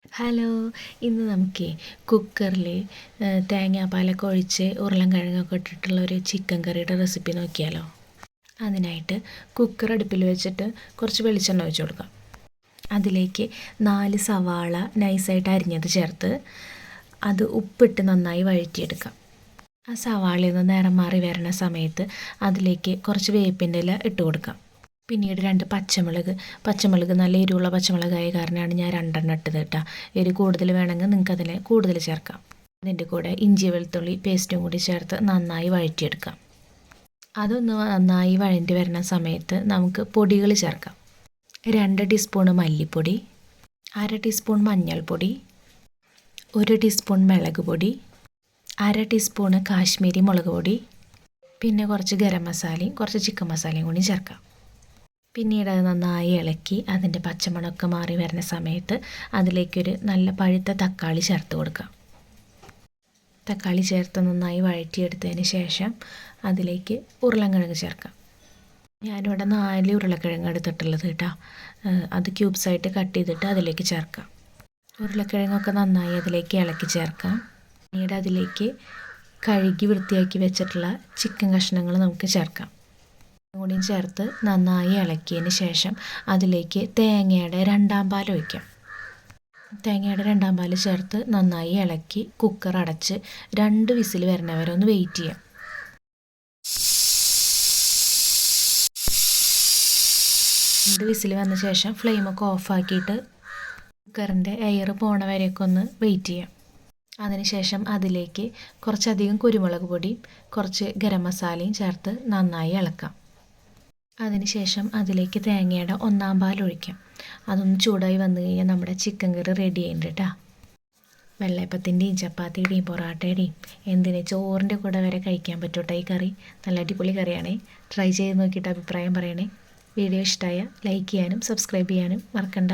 Hello, ഇന്ന് നമുക്കേ കുക്കറിൽ തേങ്ങാപ്പാലൊക്കെ ഒഴിച്ച് ഉരുളൻകിഴങ്ങൊക്കെ ഇട്ടിട്ടുള്ള ഒരു ചിക്കൻ കറിയുടെ റെസിപ്പി നോക്കിയാലോ. അതിനായിട്ട് കുക്കർ അടുപ്പിൽ വെച്ചിട്ട് കുറച്ച് വെളിച്ചെണ്ണ ഒഴിച്ച് കൊടുക്കാം. അതിലേക്ക് 4 സവാള നൈസായിട്ട് അരിഞ്ഞത് ചേർത്ത് അത് ഉപ്പിട്ട് നന്നായി വഴറ്റിയെടുക്കാം. ആ സവാളയിൽ നിന്ന് നിറം മാറി വരുന്ന സമയത്ത് അതിലേക്ക് കുറച്ച് വേപ്പിൻ്റെ ഇല ഇട്ട് കൊടുക്കാം. പിന്നീട് 2 പച്ചമുളക് നല്ല എരിവുള്ള പച്ചമുളകായ കാരണമാണ് ഞാൻ 2 ഇട്ടത് കേട്ടോ. എരി കൂടുതൽ വേണമെങ്കിൽ നിങ്ങൾക്ക് അതിൽ കൂടുതൽ ചേർക്കാം. അതിൻ്റെ കൂടെ ഇഞ്ചി വെളുത്തുള്ളി പേസ്റ്റും കൂടി ചേർത്ത് നന്നായി വഴറ്റിയെടുക്കാം. അതൊന്ന് നന്നായി വഴറ്റി വരുന്ന സമയത്ത് നമുക്ക് പൊടികൾ ചേർക്കാം. 2 ടീസ്പൂൺ മല്ലിപ്പൊടി, 1/2 ടീസ്പൂൺ മഞ്ഞൾപ്പൊടി, 1 ടീസ്പൂൺ മുളക് പൊടി, 1/2 ടീസ്പൂൺ കാശ്മീരി മുളക് പൊടി, പിന്നെ കുറച്ച് ഗരം മസാലയും കുറച്ച് ചിക്കൻ മസാലയും കൂടി ചേർക്കാം. പിന്നീട് അത് നന്നായി ഇളക്കി അതിൻ്റെ പച്ചമണമൊക്കെ മാറി വരുന്ന സമയത്ത് അതിലേക്കൊരു നല്ല പഴുത്ത തക്കാളി ചേർത്ത് കൊടുക്കാം. തക്കാളി ചേർത്ത് നന്നായി വഴറ്റിയെടുത്തതിന് ശേഷം അതിലേക്ക് ഉരുളൻകിഴങ്ങ് ചേർക്കാം. ഞാനിവിടെ 4 ഉരുളക്കിഴങ്ങ് എടുത്തിട്ടുള്ളത് കേട്ടോ. അത് ക്യൂബ്സായിട്ട് കട്ട് ചെയ്തിട്ട് അതിലേക്ക് ചേർക്കാം. ഉരുളക്കിഴങ്ങൊക്കെ നന്നായി അതിലേക്ക് ഇളക്കി ചേർക്കാം. പിന്നീട് അതിലേക്ക് കഴുകി വൃത്തിയാക്കി വെച്ചിട്ടുള്ള ചിക്കൻ കഷ്ണങ്ങൾ നമുക്ക് ചേർക്കാം. കൂടിയും ചേർത്ത് നന്നായി ഇളക്കിയതിന് ശേഷം അതിലേക്ക് തേങ്ങയുടെ 2ാം പാൽ ഒഴിക്കാം. തേങ്ങയുടെ 2ാം പാൽ ചേർത്ത് നന്നായി ഇളക്കി കുക്കർ അടച്ച് 2 വിസിൽ വരുന്നവരെ ഒന്ന് വെയിറ്റ് ചെയ്യാം. 2 വിസിൽ വന്ന ശേഷം ഫ്ലെയിമൊക്കെ ഓഫാക്കിയിട്ട് കുക്കറിൻ്റെ എയർ പോണ വരെയൊക്കെ ഒന്ന് വെയിറ്റ് ചെയ്യാം. അതിനുശേഷം അതിലേക്ക് കുറച്ചധികം കുരുമുളക് പൊടിയും കുറച്ച് ഗരം മസാലയും ചേർത്ത് നന്നായി ഇളക്കാം. അതിനുശേഷം അതിലേക്ക് തേങ്ങയുടെ 1ാം പാൽ ഒഴിക്കാം. അതൊന്ന് ചൂടായി വന്നു കഴിഞ്ഞാൽ നമ്മുടെ ചിക്കൻ കറി റെഡി ആയിട്ടുണ്ട് കേട്ടോ. വെള്ളയപ്പത്തിൻ്റെയും ചപ്പാത്തിയുടെയും പൊറാട്ടയുടെയും എന്തിന് ചോറിൻ്റെ കൂടെ വരെ കഴിക്കാൻ പറ്റും കേട്ടോ. ഈ കറി നല്ല അടിപൊളി കറിയാണേ. ട്രൈ ചെയ്ത് നോക്കിയിട്ട് അഭിപ്രായം പറയണേ. വീഡിയോ ഇഷ്ടമായ ലൈക്ക് ചെയ്യാനും സബ്സ്ക്രൈബ് ചെയ്യാനും മറക്കണ്ട.